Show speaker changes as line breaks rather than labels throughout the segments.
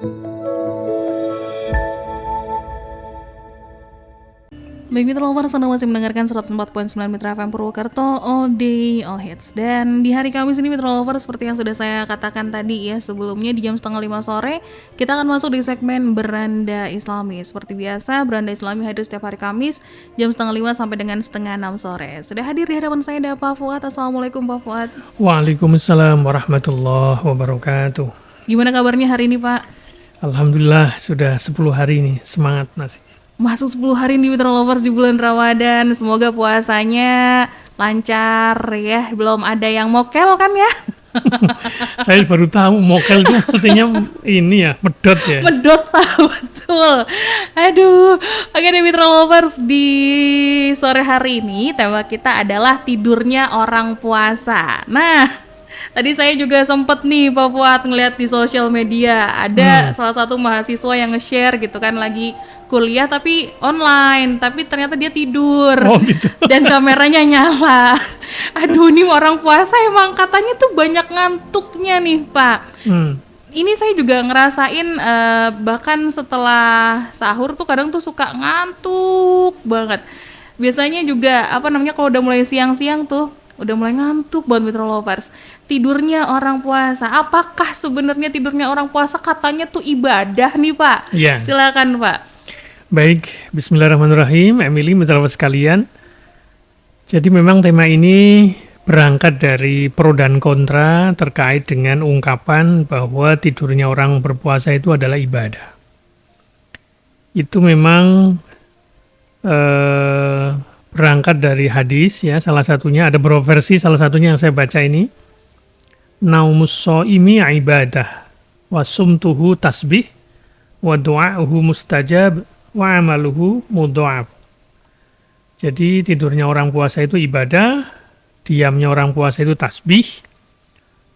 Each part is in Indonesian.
Baik Mitra Lovers, Anda masih mendengarkan 104.9 Mitra FM Purwokerto, All Day, All Hits. Dan di hari Kamis ini Mitra Lovers, seperti yang sudah saya katakan tadi ya, sebelumnya di jam 4:30 sore, kita akan masuk di segmen Beranda Islami. Seperti biasa, Beranda Islami hadir setiap hari Kamis, jam 5:30 sampai dengan 5:30 sore. Sudah hadir di hadapan saya ada Pak Fuad. Assalamualaikum Pak Fuad.
Waalaikumsalam warahmatullahi wabarakatuh.
Gimana kabarnya hari ini Pak?
Alhamdulillah sudah 10 hari ini, semangat masih.
Masuk 10 hari nih Mitra Lovers di bulan Ramadan. Semoga puasanya lancar ya. Belum ada yang mokel kan ya?
Saya baru tahu mokel itu artinya ini ya, medot ya.
Medot Pak, betul. Aduh. Oke deh Mitra Lovers, di sore hari ini tema kita adalah tidurnya orang puasa. Nah, tadi saya juga sempet nih Pak Fuad ngeliat di sosial media ada salah satu mahasiswa yang nge-share gitu kan, lagi kuliah tapi online, tapi ternyata dia tidur.
Oh gitu.
Dan kameranya nyala. Aduh, ini orang puasa emang katanya tuh banyak ngantuknya nih Pak. Ini saya juga ngerasain bahkan setelah sahur tuh kadang tuh suka ngantuk banget. Biasanya juga kalau udah mulai siang-siang tuh udah mulai ngantuk banget Mitra Lovers. Tidurnya orang puasa, apakah sebenarnya tidurnya orang puasa katanya tuh ibadah nih Pak?
Iya.
Silakan Pak.
Baik, bismillahirrahmanirrahim, Emily, mitra sekalian. Jadi memang tema ini berangkat dari pro dan kontra terkait dengan ungkapan bahwa tidurnya orang berpuasa itu adalah ibadah. Itu memang berangkat dari hadis ya, salah satunya ada beberapa versi, salah satunya yang saya baca ini, naumus shaimi ibadah wa sumtuhu tasbih wa du'a'uhu mustajab wa amaluhu mudha'af. Jadi tidurnya orang puasa itu ibadah, diamnya orang puasa itu tasbih,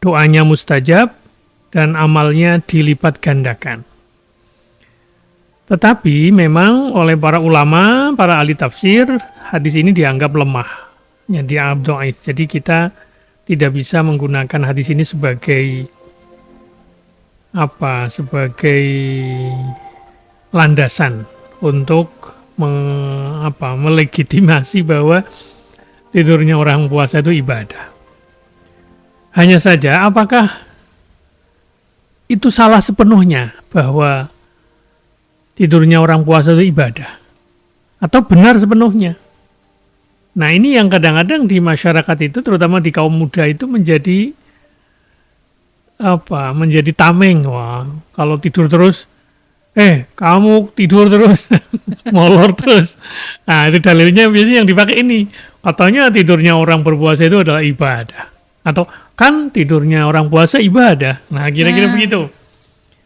doanya mustajab, dan amalnya dilipat gandakan. Tetapi memang oleh para ulama, para ahli tafsir, hadis ini dianggap lemah, ya, dianggap dhaif. Jadi kita tidak bisa menggunakan hadis ini sebagai sebagai landasan untuk melegitimasi bahwa tidurnya orang puasa itu ibadah. Hanya saja apakah itu salah sepenuhnya bahwa tidurnya orang puasa itu ibadah atau benar sepenuhnya? Nah, ini yang kadang-kadang di masyarakat itu, terutama di kaum muda itu menjadi tameng. Wah, kalau tidur terus kamu tidur terus, molor terus. Nah, itu dalilnya biasanya yang dipakai ini. Katanya tidurnya orang berpuasa itu adalah ibadah. Atau kan tidurnya orang puasa ibadah. Nah, kira-kira begitu.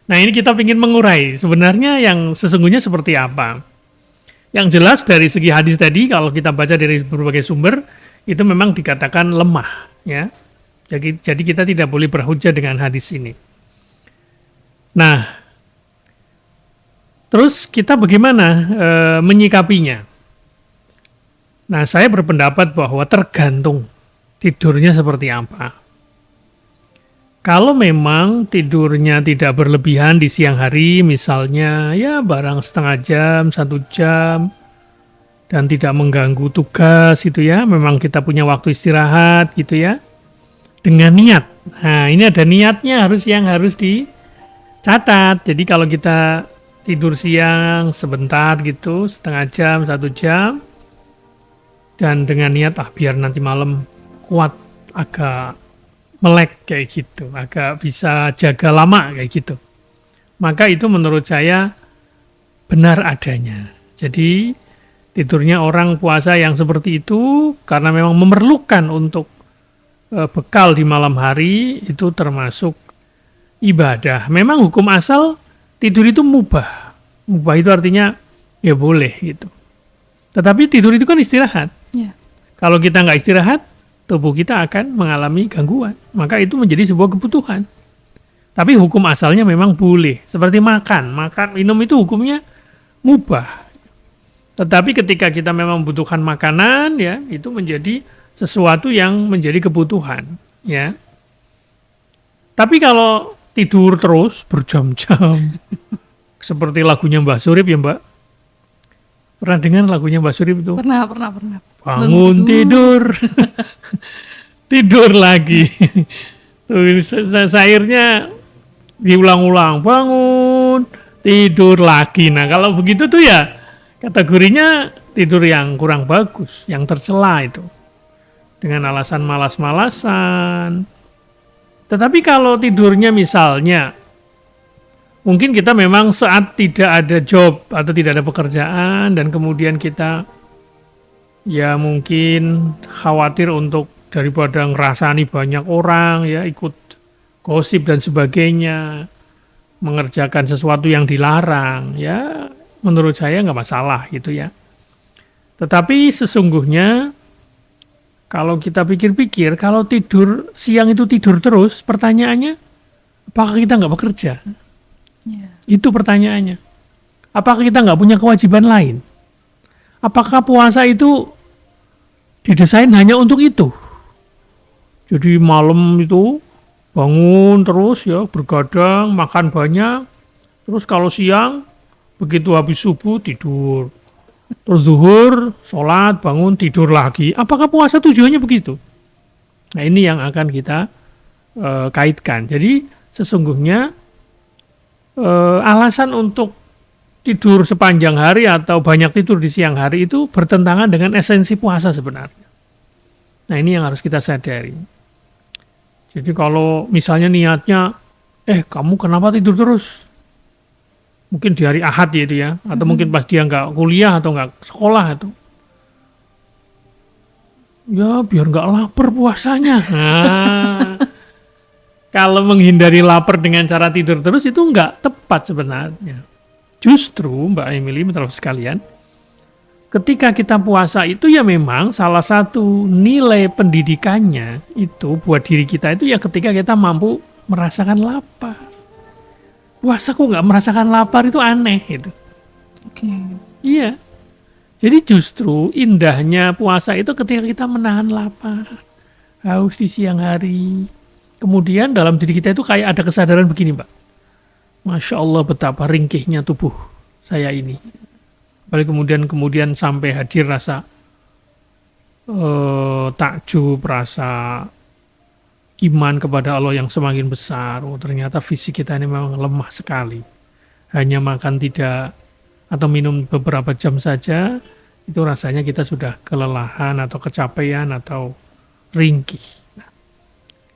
Nah, ini kita ingin mengurai. Sebenarnya yang sesungguhnya seperti apa? Yang jelas dari segi hadis tadi, kalau kita baca dari berbagai sumber, itu memang dikatakan lemah. Ya. Jadi kita tidak boleh berhujjah dengan hadis ini. Nah, terus kita bagaimana menyikapinya? Nah, saya berpendapat bahwa tergantung tidurnya seperti apa. Kalau memang tidurnya tidak berlebihan di siang hari, misalnya ya barang setengah jam, 1 jam, dan tidak mengganggu tugas gitu ya, memang kita punya waktu istirahat gitu ya, dengan niat. Nah, ini ada niatnya yang harus dicatat. Jadi kalau kita tidur siang sebentar gitu, setengah jam, 1 jam, dan dengan niat biar nanti malam kuat, agak melek kayak gitu, agak bisa jaga lama kayak gitu, maka itu menurut saya benar adanya. Jadi tidurnya orang puasa yang seperti itu karena memang memerlukan untuk bekal di malam hari, itu termasuk ibadah. Memang hukum asal tidur itu mubah. Mubah itu artinya ya boleh gitu. Tetapi tidur itu kan istirahat.
Yeah.
Kalau kita nggak istirahat, tubuh kita akan mengalami gangguan. Maka itu menjadi sebuah kebutuhan. Tapi hukum asalnya memang boleh. Seperti makan, minum itu hukumnya mubah. Tetapi ketika kita memang membutuhkan makanan, ya itu menjadi sesuatu yang menjadi kebutuhan. Ya. Tapi kalau tidur terus berjam-jam. Seperti lagunya Mbah Surip ya Mbak. Pernah dengar lagunya Mbah Surip itu?
Pernah.
Bangun tidur. Tidur lagi. Tuh, sairnya diulang-ulang. Bangun, tidur lagi. Nah kalau begitu tuh ya kategorinya tidur yang kurang bagus, yang tercela itu. Dengan alasan malas-malasan. Tetapi kalau tidurnya misalnya, mungkin kita memang saat tidak ada job atau tidak ada pekerjaan dan kemudian kita ya mungkin khawatir untuk daripada ngerasani banyak orang ya ikut gosip dan sebagainya, mengerjakan sesuatu yang dilarang, ya menurut saya nggak masalah gitu ya. Tetapi sesungguhnya kalau kita pikir-pikir, kalau tidur siang itu tidur terus, pertanyaannya, apakah kita nggak bekerja?
Ya.
Itu pertanyaannya. Apakah kita nggak punya kewajiban lain? Apakah puasa itu didesain hanya untuk itu? Jadi malam itu bangun terus ya, bergadang, makan banyak. Terus kalau siang, begitu habis subuh tidur. Terus zuhur, sholat, bangun, tidur lagi. Apakah puasa tujuannya begitu? Nah ini yang akan kita kaitkan. Jadi sesungguhnya alasan untuk tidur sepanjang hari atau banyak tidur di siang hari itu bertentangan dengan esensi puasa sebenarnya. Nah ini yang harus kita sadari. Jadi kalau misalnya niatnya, kamu kenapa tidur terus? Mungkin di hari Ahad ya itu ya, atau mungkin pas dia nggak kuliah atau nggak sekolah itu. Ya biar nggak lapar puasanya. Nah, kalau menghindari lapar dengan cara tidur terus itu nggak tepat sebenarnya. Justru Mbak Emily, teman-teman sekalian, ketika kita puasa itu ya memang salah satu nilai pendidikannya itu buat diri kita itu ya ketika kita mampu merasakan lapar. Puasa kok nggak merasakan lapar itu aneh gitu.
Oke.
Iya. Jadi justru indahnya puasa itu ketika kita menahan lapar, haus di siang hari. Kemudian dalam diri kita itu kayak ada kesadaran begini, Mbak. Masya Allah betapa ringkihnya tubuh saya ini. Lalu kemudian sampai hadir rasa takjub, rasa iman kepada Allah yang semakin besar. Oh, ternyata fisik kita ini memang lemah sekali. Hanya makan tidak atau minum beberapa jam saja, itu rasanya kita sudah kelelahan atau kecapean atau ringkih. Nah,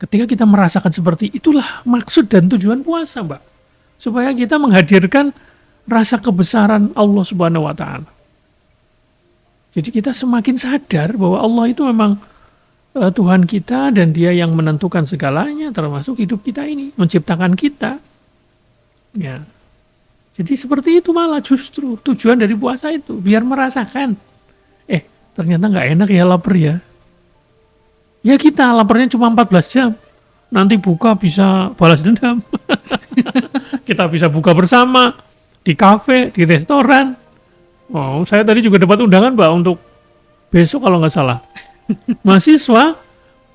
ketika kita merasakan seperti itulah maksud dan tujuan puasa, Mbak. Supaya kita menghadirkan rasa kebesaran Allah Subhanahu wa Ta'ala. Jadi kita semakin sadar bahwa Allah itu memang Tuhan kita dan Dia yang menentukan segalanya termasuk hidup kita ini, menciptakan kita. Ya. Jadi seperti itu malah justru tujuan dari puasa itu biar merasakan ternyata nggak enak ya lapar ya. Ya kita laparnya cuma 14 jam. Nanti buka bisa balas dendam. Kita bisa buka bersama di kafe, di restoran. Oh, saya tadi juga dapat undangan Mbak untuk besok kalau nggak salah. Mahasiswa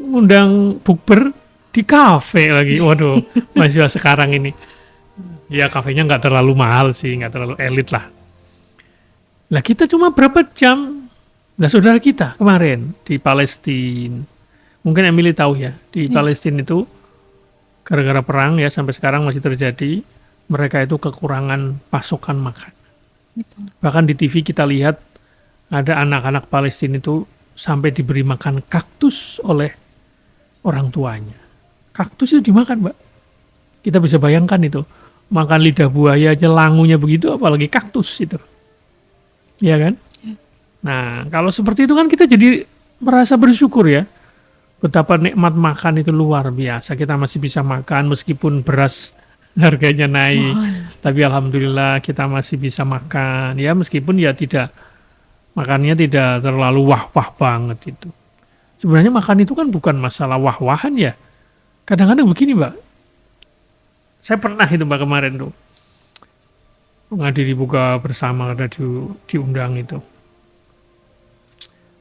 undang bukber di kafe lagi. Waduh, mahasiswa sekarang ini. Ya kafenya nggak terlalu mahal sih, nggak terlalu elit lah. Nah kita cuma berapa jam? Nah saudara kita kemarin di Palestina, mungkin Emily tahu ya, di Palestina itu gara-gara perang ya sampai sekarang masih terjadi, mereka itu kekurangan pasokan makan.
Betul.
Bahkan di TV kita lihat ada anak-anak Palestina itu sampai diberi makan kaktus oleh orang tuanya. Kaktus itu dimakan, Mbak. Kita bisa bayangkan itu. Makan lidah buaya aja langunya begitu, apalagi kaktus itu. Iya kan?
Ya.
Nah, kalau seperti itu kan kita jadi merasa bersyukur ya. Betapa nikmat makan itu luar biasa. Kita masih bisa makan meskipun beras harganya naik. Tapi alhamdulillah kita masih bisa makan. Ya meskipun ya tidak, makannya tidak terlalu wah-wah banget itu. Sebenarnya makan itu kan bukan masalah wah-wahan ya. Kadang-kadang begini Mbak. Saya pernah itu Mbak kemarin tuh. Menghadiri buka bersama ada diundang itu.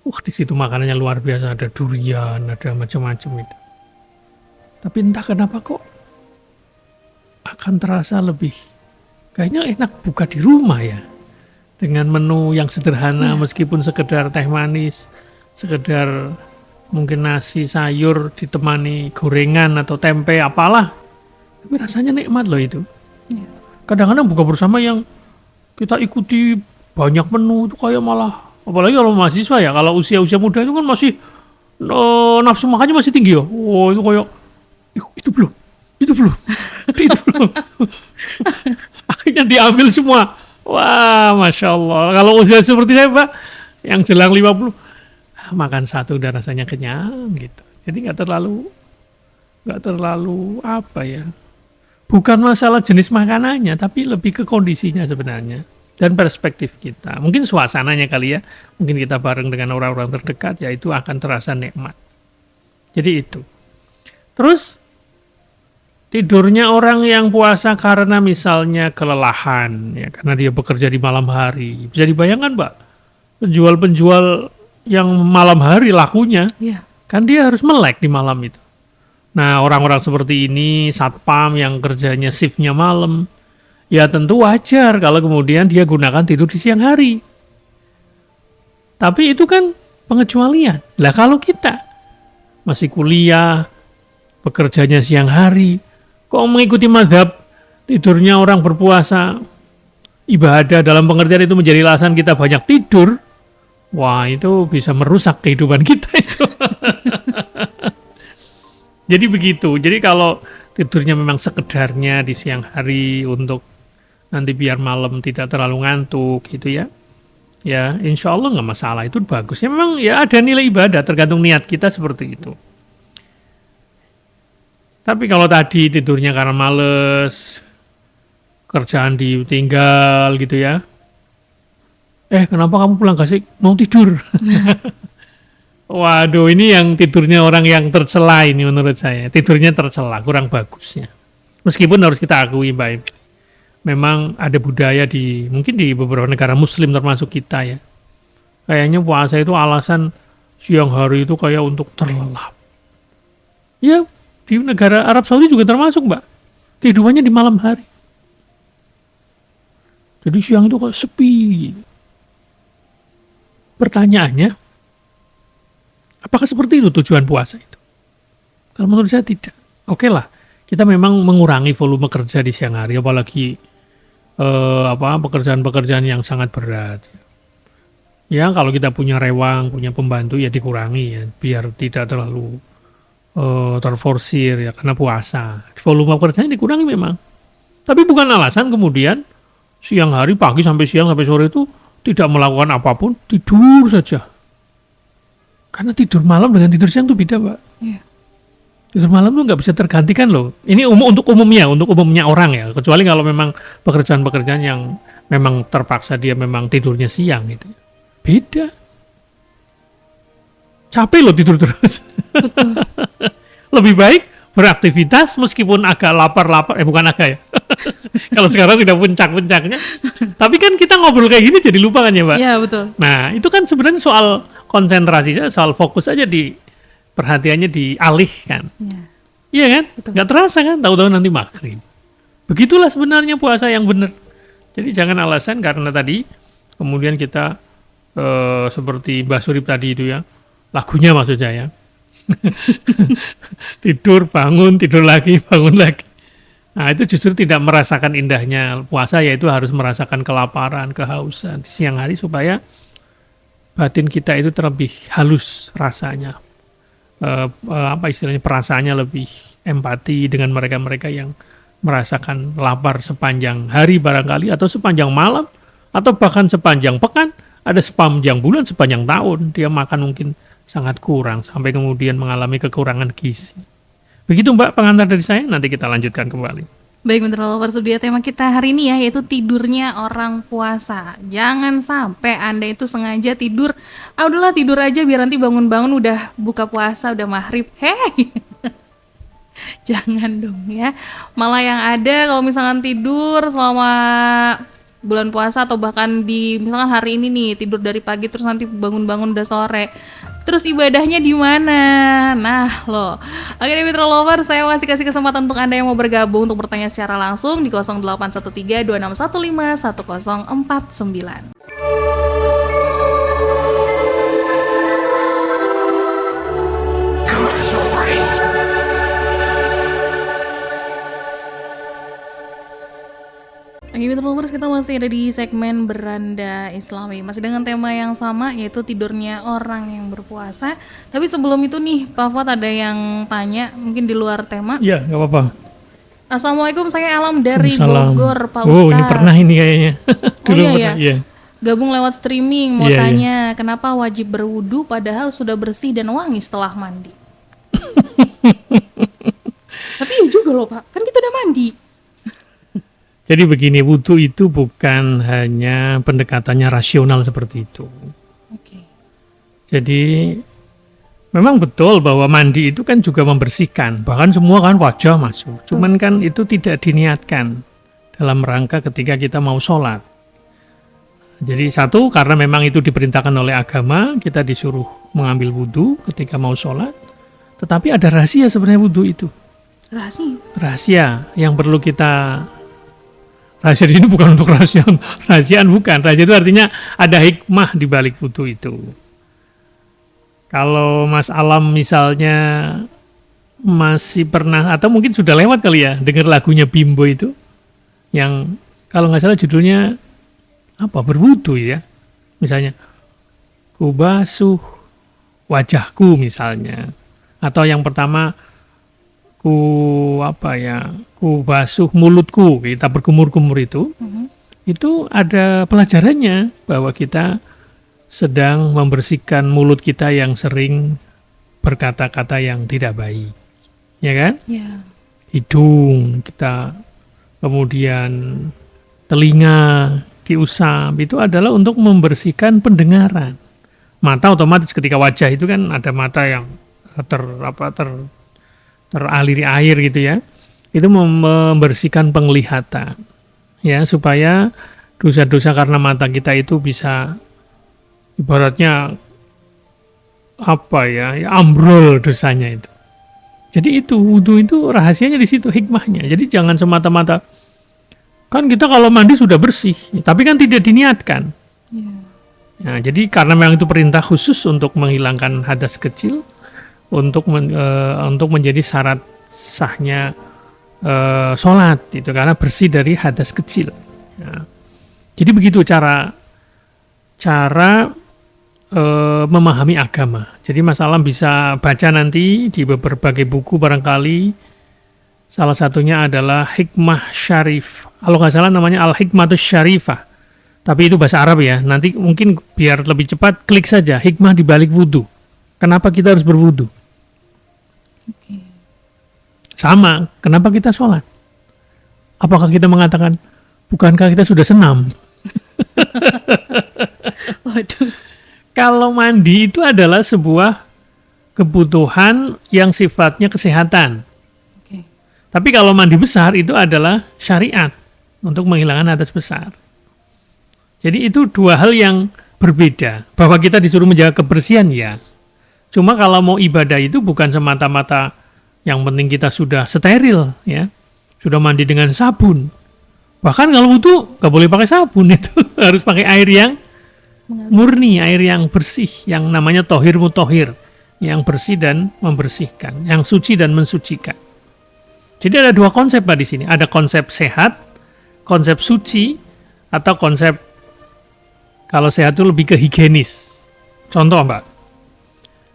Di situ makanannya luar biasa, ada durian, ada macam-macam itu. Tapi entah kenapa kok akan terasa lebih kayaknya enak buka di rumah ya. Dengan menu yang sederhana meskipun sekedar teh manis, sekedar mungkin nasi sayur ditemani gorengan atau tempe apalah. Tapi rasanya nikmat loh itu. Kadang-kadang buka bersama yang kita ikuti banyak menu itu kayak malah, apalagi kalau mahasiswa ya, kalau usia-usia muda itu kan masih nafsu makannya masih tinggi ya. Oh itu kayak itu belum, itu belum, itu belum. Akhirnya diambil semua. Wah, Masya Allah. Kalau usia seperti saya, Pak, yang jelang 50, makan satu udah rasanya kenyang gitu. Jadi nggak terlalu apa ya. Bukan masalah jenis makanannya, tapi lebih ke kondisinya sebenarnya. Dan perspektif kita. Mungkin suasananya kali ya. Mungkin kita bareng dengan orang-orang terdekat, ya itu akan terasa nikmat. Jadi itu. Terus, tidurnya orang yang puasa karena misalnya kelelahan, ya karena dia bekerja di malam hari. Bisa dibayangkan, Mbak, penjual-penjual yang malam hari lakunya, kan dia harus melek di malam itu. Nah, orang-orang seperti ini, satpam yang kerjanya shiftnya malam, ya tentu wajar kalau kemudian dia gunakan tidur di siang hari. Tapi itu kan pengecualian. Lah kalau kita masih kuliah, bekerjanya siang hari, kok mengikuti mazhab tidurnya orang berpuasa, ibadah dalam pengertian itu menjadi alasan kita banyak tidur, wah itu bisa merusak kehidupan kita itu. Jadi begitu. Jadi kalau tidurnya memang sekedarnya di siang hari untuk nanti biar malam tidak terlalu ngantuk gitu ya. Ya insya Allah nggak masalah, itu bagus. Ya memang ya ada nilai ibadah tergantung niat kita seperti itu. Tapi kalau tadi tidurnya karena males, kerjaan ditinggal gitu ya. Kenapa kamu pulang gak sih? Mau tidur. Waduh, ini yang tidurnya orang yang tercela ini menurut saya. Tidurnya tercela, kurang bagusnya. Meskipun harus kita akui, Mbak, memang ada budaya mungkin di beberapa negara muslim termasuk kita ya. Kayaknya puasa itu alasan siang hari itu kayak untuk terlelap. Ya, di negara Arab Saudi juga termasuk, Mbak. Kehidupannya di malam hari. Jadi siang itu kayak sepi. Pertanyaannya, apakah seperti itu tujuan puasa itu? Kalau menurut saya tidak. Oke lah, kita memang mengurangi volume kerja di siang hari, apalagi pekerjaan-pekerjaan yang sangat berat. Ya, kalau kita punya rewang, punya pembantu ya dikurangi ya, biar tidak terlalu terforsir ya karena puasa. Volume kerjanya dikurangi memang. Tapi bukan alasan kemudian siang hari, pagi sampai siang sampai sore itu tidak melakukan apapun, tidur saja. Karena tidur malam dengan tidur siang itu beda, Mbak.
Yeah.
Tidur malam itu nggak bisa tergantikan loh. Ini untuk umumnya orang ya. Kecuali kalau memang pekerjaan-pekerjaan yang memang terpaksa dia memang tidurnya siang gitu. Beda. Capek loh tidur terus.
Betul.
Lebih baik beraktivitas meskipun agak lapar-lapar. Bukan agak ya. Kalau sekarang tidak puncak-puncaknya. Tapi kan kita ngobrol kayak gini jadi lupa kan ya, Mbak?
Iya, betul.
Nah, itu kan sebenarnya soal konsentrasinya, soal fokus aja perhatiannya dialihkan. Iya kan?
Betul.
Nggak terasa kan? Tahu-tahu nanti maghrib. Begitulah sebenarnya puasa yang benar. Jadi jangan alasan karena tadi kemudian kita seperti Mbak Surip tadi itu ya. Lagunya maksud saya. Tidur, bangun, tidur lagi, bangun lagi. Nah, itu justru tidak merasakan indahnya puasa, yaitu harus merasakan kelaparan, kehausan di siang hari supaya batin kita itu terlebih halus rasanya. Istilahnya perasaannya lebih empati dengan mereka-mereka yang merasakan lapar sepanjang hari barangkali atau sepanjang malam atau bahkan sepanjang pekan, ada sepanjang bulan, sepanjang tahun dia makan mungkin sangat kurang sampai kemudian mengalami kekurangan gizi. Begitu Mbak pengantar dari saya, nanti kita lanjutkan kembali.
Baik, Mitra Lovers, dia tema kita hari ini ya, yaitu tidurnya orang puasa. Jangan sampai Anda itu sengaja tidur, udahlah tidur aja biar nanti bangun-bangun udah buka puasa, udah maghrib. Hei, jangan dong ya. Malah yang ada kalau misalkan tidur selama bulan puasa atau bahkan di misalkan hari ini nih tidur dari pagi terus nanti bangun-bangun udah sore, terus ibadahnya di mana? Nah, loh. Oke, Mitra Lover, saya masih kasih kesempatan untuk Anda yang mau bergabung untuk bertanya secara langsung di 0813-2615-1049. Oke, Mitra Lovers, kita masih ada di segmen Beranda Islami. Masih dengan tema yang sama, yaitu tidurnya orang yang berpuasa. Tapi sebelum itu nih, Pak Fuad ada yang tanya, mungkin di luar tema.
Iya, nggak apa-apa.
Assalamualaikum, saya Alam dari
Salam.
Bogor, Pak Ustadz.
Oh, ini pernah ini kayaknya. Dulu
iya,
pernah, iya.
Gabung lewat streaming, mau
Iya,
tanya, kenapa wajib berwudu padahal sudah bersih dan wangi setelah mandi? Tapi ya juga loh Pak, kan kita udah mandi.
Jadi begini, wudhu itu bukan hanya pendekatannya rasional seperti itu.
Oke.
Jadi memang betul bahwa mandi itu kan juga membersihkan, bahkan semua kan wajah masuk. Cuman kan itu tidak diniatkan dalam rangka ketika kita mau sholat. Jadi satu, karena memang itu diperintahkan oleh agama, kita disuruh mengambil wudhu ketika mau sholat. Tetapi ada rahasia sebenarnya wudhu itu. Rahasia yang perlu kita... Rahasia di sini bukan untuk rahasiaan bukan. Rahasia itu artinya ada hikmah di balik wudhu itu. Kalau Mas Alam misalnya masih pernah atau mungkin sudah lewat kali ya dengar lagunya Bimbo itu yang kalau nggak salah judulnya apa, berwudhu ya. Misalnya ku basuh wajahku misalnya, atau yang pertama ku basuh mulutku, kita berkumur-kumur itu. Itu ada pelajarannya bahwa kita sedang membersihkan mulut kita yang sering berkata-kata yang tidak baik, ya kan?
Yeah.
Hidung kita, kemudian telinga diusap, itu adalah untuk membersihkan pendengaran. Mata otomatis ketika wajah itu kan ada mata yang teraliri air gitu ya, itu membersihkan penglihatan ya, supaya dosa-dosa karena mata kita itu bisa ibaratnya ambrol dosanya itu. Jadi itu wudhu itu rahasianya di situ, hikmahnya. Jadi jangan semata-mata kan kita kalau mandi sudah bersih, tapi kan tidak diniatkan. Nah, jadi karena memang itu perintah khusus untuk menghilangkan hadas kecil, untuk menjadi syarat sahnya sholat itu karena bersih dari hadas kecil. Nah, jadi begitu cara memahami agama. Jadi Mas Alam bisa baca nanti di berbagai buku barangkali. Salah satunya adalah Hikmah Syarif. Kalau nggak salah namanya Al-Hikmatus Syarifah. Tapi itu bahasa Arab ya. Nanti mungkin biar lebih cepat klik saja hikmah di balik wudhu. Kenapa kita harus berwudhu?
Okay.
Sama, kenapa kita sholat? Apakah kita mengatakan, bukankah kita sudah senam?
Waduh.
Kalau mandi itu adalah sebuah kebutuhan yang sifatnya kesehatan.
Okay.
Tapi kalau mandi besar itu adalah syariat untuk menghilangkan hadas besar. Jadi itu dua hal yang berbeda. Bahwa kita disuruh menjaga kebersihan ya. Cuma kalau mau ibadah itu bukan semata-mata yang penting kita sudah steril ya, sudah mandi dengan sabun. Bahkan kalau wudhu nggak boleh pakai sabun, itu harus pakai air yang murni, air yang bersih, yang namanya tohir mutohir, yang bersih dan membersihkan, yang suci dan mensucikan. Jadi ada dua konsep Pak di sini, ada konsep sehat, konsep suci, atau konsep kalau sehat itu lebih ke higienis. Contoh Mbak.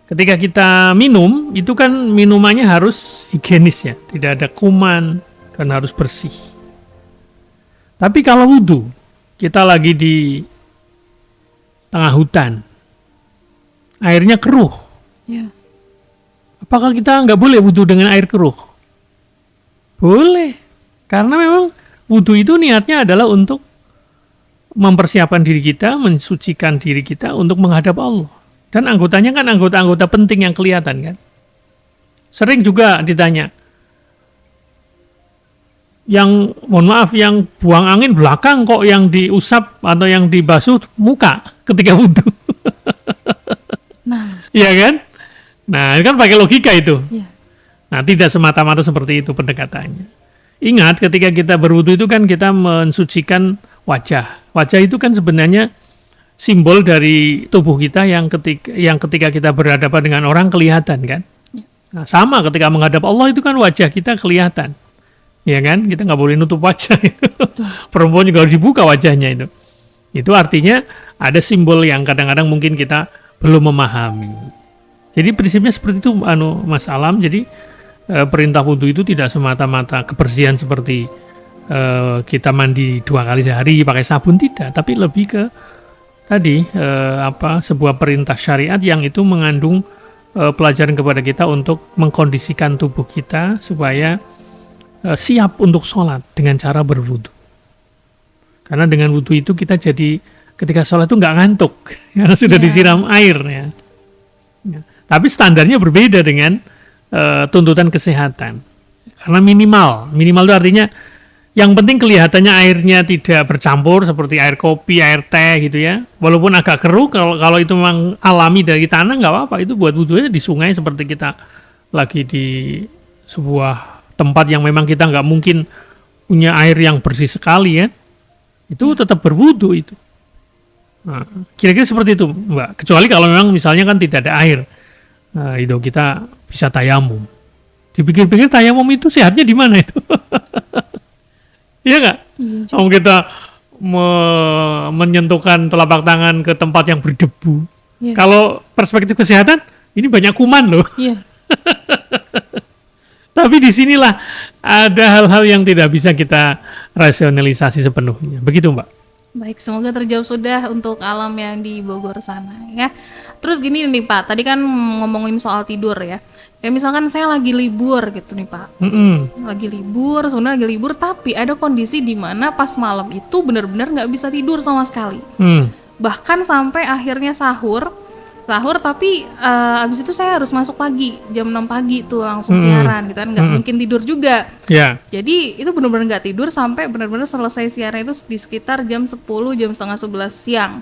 Ketika kita minum, itu kan minumannya harus higienis ya, tidak ada kuman dan harus bersih. Tapi kalau wudhu, kita lagi di tengah hutan, airnya keruh.
Yeah.
Apakah kita nggak boleh wudhu dengan air keruh? Boleh, karena memang wudhu itu niatnya adalah untuk mempersiapkan diri kita, mensucikan diri kita untuk menghadap Allah. Dan anggotanya kan anggota-anggota penting yang kelihatan kan. Sering juga ditanya, yang mohon maaf yang buang angin belakang kok yang diusap atau yang dibasuh muka ketika wudhu.
Nah,
Iya kan? Nah, ini kan pakai logika itu.
Iya.
Nah, tidak semata-mata seperti itu pendekatannya. Ingat, ketika kita berwudu itu kan kita mensucikan wajah. Wajah itu kan sebenarnya simbol dari tubuh kita yang ketika kita berhadapan dengan orang kelihatan kan. Nah, sama ketika menghadap Allah itu kan wajah kita kelihatan. Ya kan? Kita nggak boleh nutup wajah itu. Perempuan juga harus dibuka wajahnya itu. Itu artinya ada simbol yang kadang-kadang mungkin kita belum memahami. Jadi prinsipnya seperti itu Mas Alam. Jadi perintah wudhu itu tidak semata-mata kebersihan seperti kita mandi 2 kali sehari pakai sabun, tidak, tapi lebih ke tadi sebuah perintah syariat yang itu mengandung pelajaran kepada kita untuk mengkondisikan tubuh kita supaya siap untuk sholat dengan cara berwudhu. Karena dengan wudhu itu kita jadi ketika sholat itu nggak ngantuk karena sudah disiram air ya. Tapi standarnya berbeda dengan tuntutan kesehatan. Karena minimal itu artinya yang penting kelihatannya airnya tidak bercampur seperti air kopi, air teh gitu ya. Walaupun agak keruh, kalau itu memang alami dari tanah nggak apa-apa. Itu buat wudhunya di sungai seperti kita lagi di sebuah tempat yang memang kita nggak mungkin punya air yang bersih sekali ya. Itu tetap berwudhu itu. Nah, kira-kira seperti itu Mbak. Kecuali kalau memang misalnya kan tidak ada air. Nah, itu kita bisa tayamum. Dipikir-pikir tayamum itu sehatnya di mana itu? Iya nggak? Kalau kita menyentuhkan telapak tangan ke tempat yang berdebu. Yeah. Kalau perspektif kesehatan, ini banyak kuman loh. Yeah. Tapi disinilah ada hal-hal yang tidak bisa kita rasionalisasi sepenuhnya. Begitu Mbak.
Baik, semoga terjawab sudah untuk Alam yang di Bogor sana ya. Terus gini nih Pak, tadi kan ngomongin soal tidur ya. Kayak misalkan saya lagi libur gitu nih Pak. Lagi libur, sebenarnya lagi libur, tapi ada kondisi di mana pas malam itu benar-benar nggak bisa tidur sama sekali. Bahkan sampai akhirnya sahur tapi abis itu saya harus masuk pagi, jam 6 pagi tuh langsung siaran gitu kan, nggak mungkin tidur juga. Jadi itu benar-benar nggak tidur sampai benar-benar selesai siaran itu di sekitar jam 10, jam setengah 11 siang.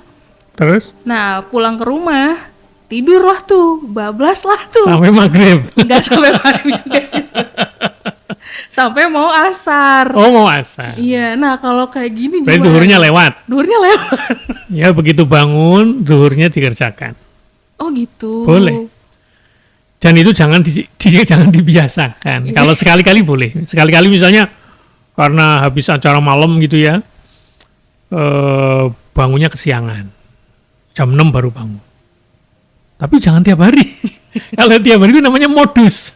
Terus?
Nah pulang ke rumah, tidurlah tuh, bablas lah tuh.
Sampai maghrib?
Nggak sampai maghrib juga sih. Sampai mau asar.
Oh mau asar.
Iya, nah kalau kayak gini
berarti gimana? Duhurnya lewat?
Duhurnya lewat.
Ya begitu bangun, duhurnya dikerjakan.
Oh gitu.
Boleh. Dan itu jangan jangan dibiasakan. Kalau sekali-kali boleh. Sekali-kali misalnya karena habis acara malam gitu ya, bangunnya kesiangan. Jam 6 baru bangun. Tapi jangan tiap hari. Kalau tiap hari itu namanya modus.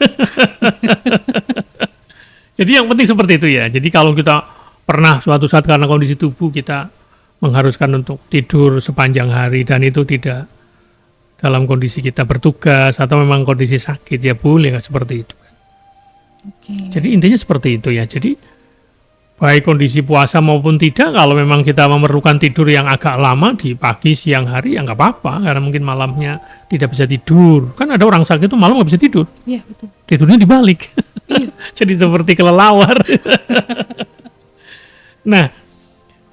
Jadi yang penting seperti itu ya. Jadi kalau kita pernah suatu saat karena kondisi tubuh kita mengharuskan untuk tidur sepanjang hari dan itu tidak dalam kondisi kita bertugas atau memang kondisi sakit ya boleh nggak seperti itu. Jadi intinya seperti itu ya. Jadi baik kondisi puasa maupun tidak, kalau memang kita memerlukan tidur yang agak lama di pagi siang hari ya nggak apa-apa karena mungkin malamnya tidak bisa tidur. Kan ada orang sakit itu malam nggak bisa tidur. Iya betul. Tidurnya dibalik. Iya. Jadi seperti kelelawar. Nah,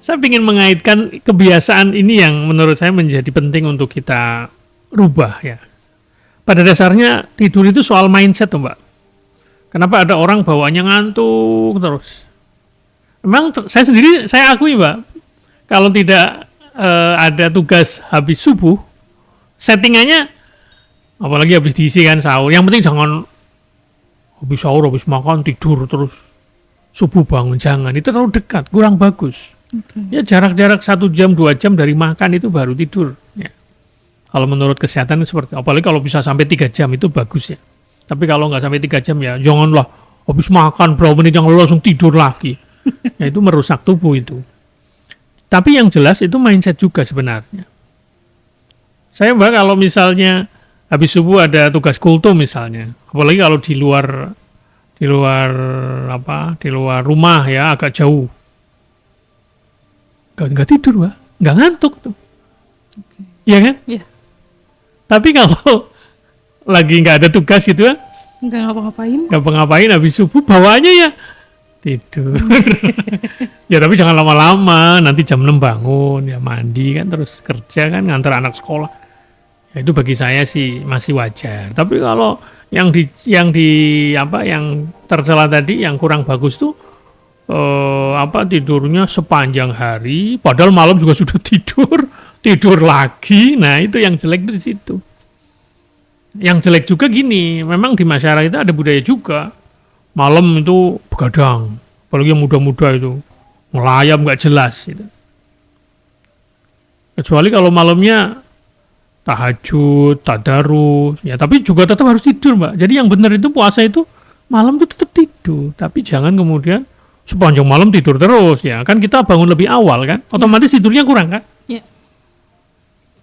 saya ingin mengaitkan kebiasaan ini yang menurut saya menjadi penting untuk kita rubah ya. Pada dasarnya tidur itu soal mindset tuh Mbak. Kenapa ada orang bawaannya ngantuk terus? Memang saya akui Mbak, kalau tidak ada tugas habis subuh, settingannya apalagi habis diisi kan sahur. Yang penting jangan habis sahur, habis makan tidur terus subuh bangun, jangan. Itu terlalu dekat, kurang bagus. Ya jarak-jarak 1 jam 2 jam dari makan itu baru tidur. Ya. Kalau menurut kesehatan seperti, apalagi kalau bisa sampai 3 jam itu bagus ya. Tapi kalau nggak sampai 3 jam ya janganlah habis makan berapa menit yang langsung tidur lagi. Ya itu merusak tubuh itu. Tapi yang jelas itu mindset juga sebenarnya. Saya Mbak kalau misalnya habis subuh ada tugas kultum misalnya, apalagi kalau di luar rumah ya agak jauh, nggak tidur Mbak, nggak ngantuk tuh, iya kan? Iya. Tapi kalau lagi nggak ada tugas gitu ya, nggak ngapa-ngapain habis subuh bawaannya ya tidur. Ya tapi jangan lama-lama, nanti jam 6 bangun ya mandi kan terus kerja kan ngantar anak sekolah. Ya, itu bagi saya sih masih wajar. Tapi kalau yang tercela tadi yang kurang bagus tuh tidurnya sepanjang hari, padahal malam juga sudah tidur lagi. Nah, itu yang jelek dari situ. Yang jelek juga gini, memang di masyarakat itu ada budaya juga. Malam itu begadang, apalagi yang muda-muda itu ngelayap nggak jelas gitu. Kecuali kalau malamnya tahajud, tadarus, ya tapi juga tetap harus tidur, Mbak. Jadi yang benar itu puasa itu malam itu tetap tidur, tapi jangan kemudian sepanjang malam tidur terus ya. Kan kita bangun lebih awal kan, otomatis tidurnya kurang kan?
Ya.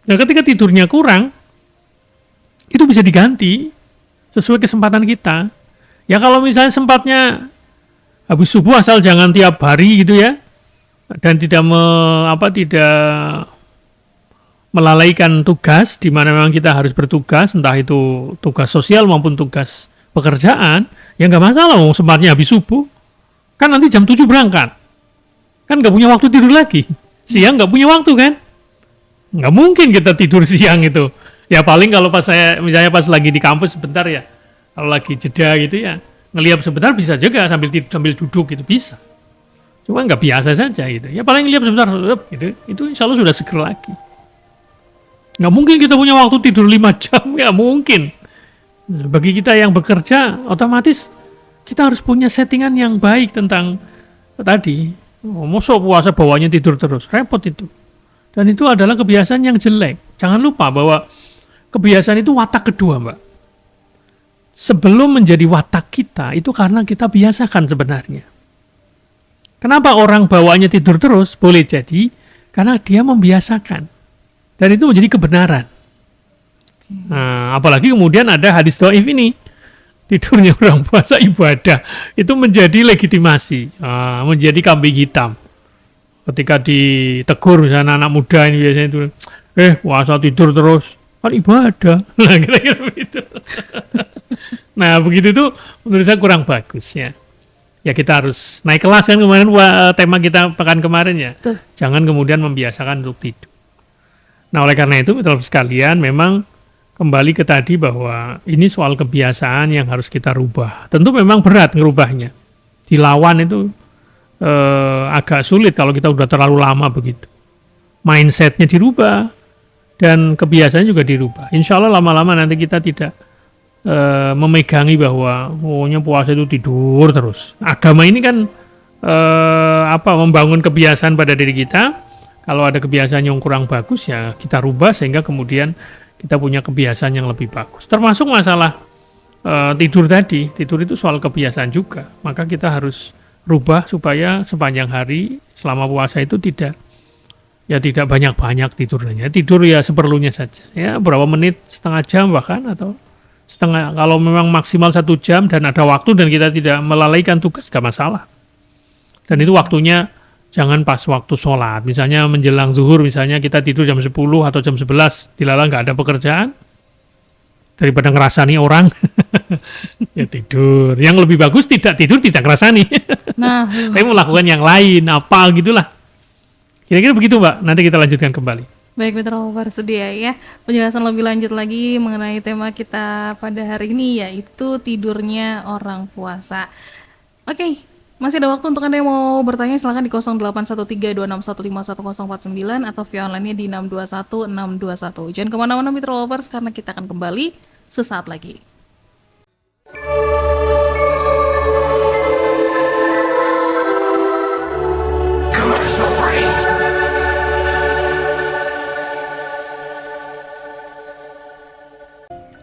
Nah, ketika tidurnya kurang, itu bisa diganti sesuai kesempatan kita. Ya kalau misalnya sempatnya habis subuh asal jangan tiap hari gitu ya, dan tidak melalaikan tugas di mana memang kita harus bertugas, entah itu tugas sosial maupun tugas pekerjaan, ya nggak masalah, sempatnya habis subuh, kan nanti jam 7 berangkat, kan nggak punya waktu tidur lagi, siang nggak punya waktu kan, nggak mungkin kita tidur siang itu, ya paling kalau misalnya pas lagi di kampus sebentar ya, kalau lagi jeda gitu ya, ngeliap sebentar bisa juga sambil duduk gitu bisa, cuma nggak biasa saja gitu, ya paling ngeliap sebentar gitu, itu insya Allah sudah seger lagi. Nggak mungkin kita punya waktu tidur 5 jam, nggak mungkin. Bagi kita yang bekerja, otomatis kita harus punya settingan yang baik tentang tadi. Masa puasa bawanya tidur terus, repot itu. Dan itu adalah kebiasaan yang jelek. Jangan lupa bahwa kebiasaan itu watak kedua, Mbak. Sebelum menjadi watak kita, itu karena kita biasakan sebenarnya. Kenapa orang bawaannya tidur terus? Boleh jadi karena dia membiasakan. Dan itu menjadi kebenaran. Nah, apalagi kemudian ada hadis dhaif ini. Tidurnya orang puasa ibadah. Itu menjadi legitimasi. Menjadi kambing hitam. Ketika ditegur misalnya anak muda ini biasanya itu. Puasa tidur terus. Kan ibadah. Nah, kira-kira begitu. Nah, begitu tuh menurut saya kurang bagus ya. Ya kita harus naik kelas kan kemarin tema kita pekan kemarin ya.
Betul.
Jangan kemudian membiasakan untuk tidur. Nah, oleh karena itu, teman-teman sekalian, memang kembali ke tadi bahwa ini soal kebiasaan yang harus kita rubah. Tentu memang berat ngerubahnya. Dilawan itu agak sulit kalau kita udah terlalu lama begitu. Mindsetnya dirubah dan kebiasaan juga dirubah. Insya Allah lama-lama nanti kita tidak memegangi bahwa pokoknya puasa itu tidur terus. Agama ini kan membangun kebiasaan pada diri kita. Kalau ada kebiasaan yang kurang bagus ya kita rubah sehingga kemudian kita punya kebiasaan yang lebih bagus. Termasuk masalah tidur tadi. Tidur itu soal kebiasaan juga. Maka kita harus rubah supaya sepanjang hari selama puasa itu tidak banyak-banyak tidurnya. Tidur ya seperlunya saja. Ya berapa menit, setengah jam bahkan atau setengah. Kalau memang maksimal 1 jam dan ada waktu dan kita tidak melalaikan tugas gak masalah. Dan itu waktunya jangan pas waktu sholat, misalnya menjelang zuhur, misalnya kita tidur jam 10 atau jam 11, dilalah nggak ada pekerjaan, daripada ngerasani orang, ya tidur. Yang lebih bagus tidak tidur, tidak ngerasani.
Nah,
tapi melakukan yang lain, apa gitulah. Kira-kira begitu, Mbak. Nanti kita lanjutkan kembali.
baik Mitra Lover, sedia ya penjelasan lebih lanjut lagi mengenai tema kita pada hari ini, yaitu tidurnya orang puasa. Oke. Masih ada waktu untuk Anda yang mau bertanya, silakan di 081326151049 atau via online-nya di 621621. Jangan kemana-mana Mitra Lovers, karena kita akan kembali sesaat lagi.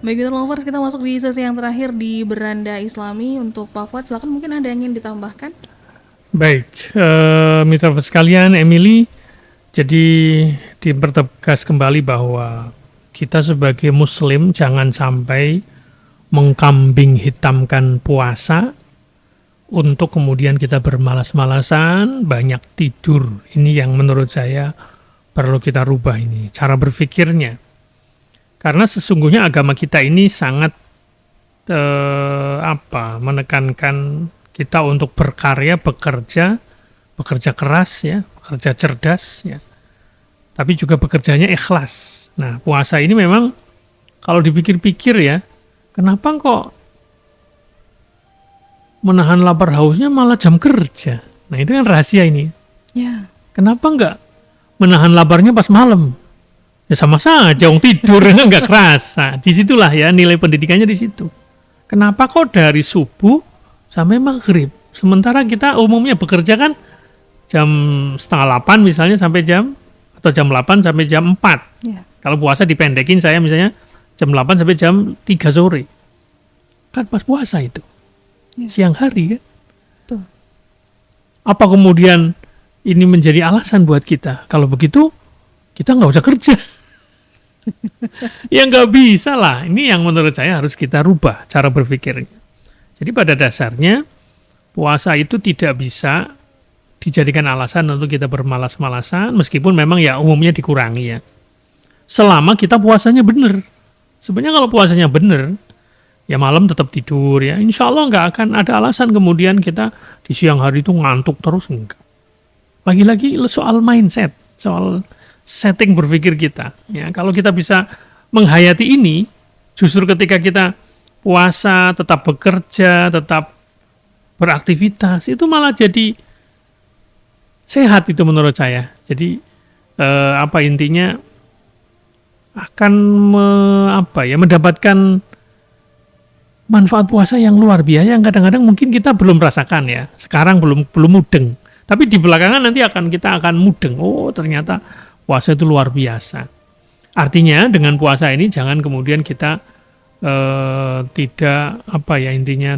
Baik Mitra Lovers, kita masuk di sesi yang terakhir di Beranda Islami. Untuk Pak Fuad, silakan mungkin ada yang ingin ditambahkan.
Baik, Mitra Lovers sekalian, Emily, jadi dipertegas kembali bahwa kita sebagai muslim jangan sampai mengkambing hitamkan puasa untuk kemudian kita bermalas-malasan, banyak tidur. Ini yang menurut saya perlu kita rubah ini, cara berpikirnya. Karena sesungguhnya agama kita ini sangat menekankan kita untuk berkarya, bekerja keras ya, bekerja cerdas ya. Tapi juga bekerjanya ikhlas. Nah, puasa ini memang kalau dipikir-pikir ya, kenapa kok menahan lapar hausnya malah jam kerja? Nah itu kan rahasia ini.
Ya.
Kenapa nggak menahan laparnya pas malam? Ya sama saja, tidur nggak kerasa. Disitulah ya nilai pendidikannya di situ. Kenapa kok dari subuh sampai maghrib? Sementara kita umumnya bekerja kan jam 7:30 misalnya sampai atau jam 8 sampai jam 4.
Ya.
Kalau puasa dipendekin saya misalnya jam 8 sampai jam 3 sore. Kan pas puasa itu.
Ya.
Siang hari kan.
Tuh.
Apa kemudian ini menjadi alasan buat kita? Kalau begitu kita nggak usah kerja. Ya nggak bisa lah. Ini yang menurut saya harus kita rubah cara berpikirnya. Jadi pada dasarnya puasa itu tidak bisa dijadikan alasan untuk kita bermalas-malasan, meskipun memang ya umumnya dikurangi ya. Selama kita puasanya benar. Sebenarnya kalau puasanya benar, ya malam tetap tidur ya. Insya Allah nggak akan ada alasan kemudian kita di siang hari itu ngantuk terus, enggak. Lagi-lagi soal mindset, soal setting berpikir kita. Ya, kalau kita bisa menghayati ini, justru ketika kita puasa, tetap bekerja, tetap beraktivitas, itu malah jadi sehat itu menurut saya. Jadi apa intinya akan mendapatkan manfaat puasa yang luar biasa yang kadang-kadang mungkin kita belum rasakan ya. Sekarang belum mudeng. Tapi di belakangan nanti kita akan mudeng. Oh, ternyata puasa itu luar biasa. Artinya dengan puasa ini jangan kemudian kita tidak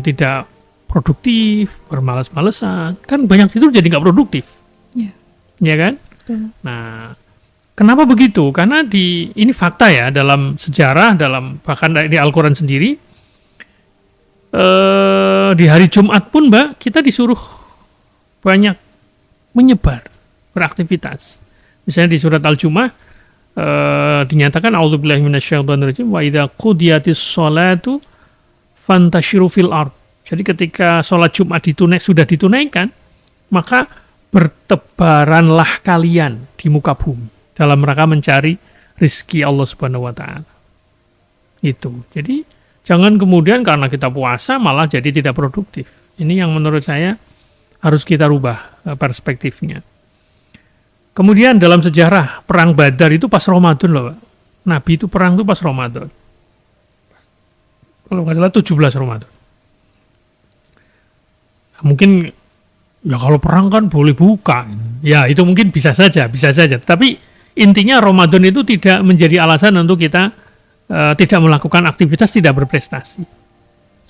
tidak produktif, bermalas-malesan. Kan banyak tidur jadi nggak produktif.
Ya.
Ya kan?
Betul.
Nah, kenapa begitu? Karena ini fakta ya dalam sejarah, bahkan di Al-Quran sendiri, di hari Jumat pun Mbak, kita disuruh banyak menyebar, beraktivitas. Misalnya di surat Al-Jumu'ah dinyatakan a'udzubillahi minasyaitonirrajim wa idza qudiyatis sholatu fantashiru fil ard. Jadi ketika sholat Jumat sudah ditunaikan, maka bertebaranlah kalian di muka bumi dalam rangka mencari rizki Allah Subhanahu wa taala. Itu. Jadi jangan kemudian karena kita puasa malah jadi tidak produktif. Ini yang menurut saya harus kita rubah perspektifnya. Kemudian dalam sejarah perang Badar itu pas Ramadan loh, Pak. Nabi itu perang itu pas Ramadan. Kalau nggak salah 17 Ramadan. Mungkin ya kalau perang kan boleh buka. Ya itu mungkin bisa saja. Tapi intinya Ramadan itu tidak menjadi alasan untuk kita tidak melakukan aktivitas, tidak berprestasi.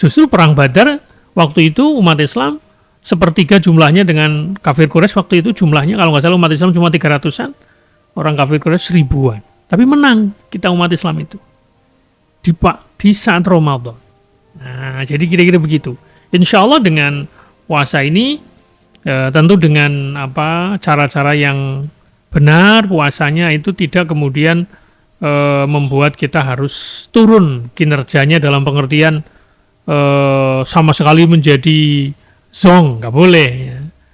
Justru perang Badar waktu itu umat Islam sepertiga jumlahnya dengan kafir Quraisy waktu itu jumlahnya kalau nggak salah umat Islam cuma 300-an, orang kafir Quraisy 1000-an. Tapi menang kita umat Islam itu di saat Ramadan. Nah, jadi kira-kira begitu. Insya Allah dengan puasa ini tentu dengan cara-cara yang benar puasanya itu tidak kemudian membuat kita harus turun kinerjanya dalam pengertian sama sekali menjadi zong, nggak boleh.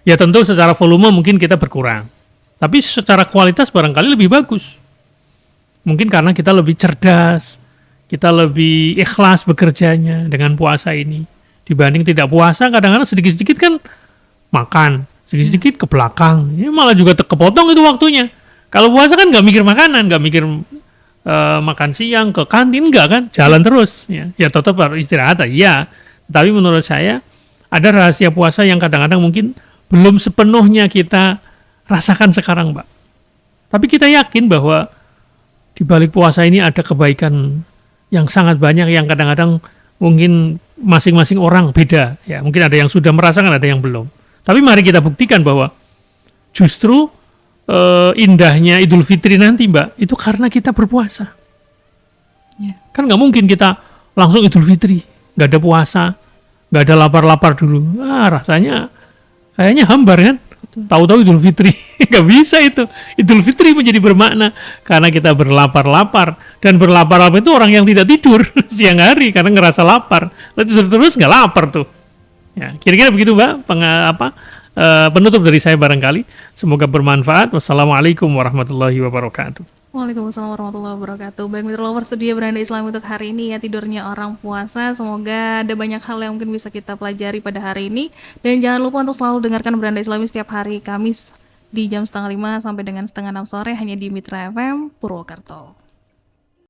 Ya tentu secara volume mungkin kita berkurang, tapi secara kualitas barangkali lebih bagus. Mungkin karena kita lebih cerdas, kita lebih ikhlas bekerjanya dengan puasa ini dibanding tidak puasa. Kadang-kadang sedikit-sedikit kan makan, sedikit-sedikit ke belakang, ya malah juga kepotong itu waktunya. Kalau puasa kan nggak mikir makanan, nggak mikir makan siang ke kantin, nggak kan, jalan terus. Ya tetap harus istirahat, ya. Tapi menurut saya ada rahasia puasa yang kadang-kadang mungkin belum sepenuhnya kita rasakan sekarang, Mbak. Tapi kita yakin bahwa di balik puasa ini ada kebaikan yang sangat banyak yang kadang-kadang mungkin masing-masing orang beda. Ya, mungkin ada yang sudah merasakan, ada yang belum. Tapi mari kita buktikan bahwa justru indahnya Idul Fitri nanti, Mbak, itu karena kita berpuasa.
Ya.
Kan nggak mungkin kita langsung Idul Fitri, nggak ada puasa, nggak ada lapar-lapar dulu. Rasanya kayaknya hambar kan? Tahu-tahu Idul Fitri. Nggak bisa itu. Idul Fitri menjadi bermakna karena kita berlapar-lapar. Dan berlapar-lapar itu orang yang tidak tidur siang hari karena ngerasa lapar. Lalu terus nggak lapar tuh. Ya, kira-kira begitu, Mbak, penutup dari saya barangkali. Semoga bermanfaat. Wassalamualaikum warahmatullahi wabarakatuh.
Waalaikumsalam warahmatullahi wabarakatuh. Baik mitra lovers, itu dia beranda Islam untuk hari ini ya, tidurnya orang puasa. Semoga ada banyak hal yang mungkin bisa kita pelajari pada hari ini. Dan jangan lupa untuk selalu dengarkan beranda Islami setiap hari Kamis di jam setengah 5 sampai dengan setengah 6 sore hanya di Mitra FM Purwokerto.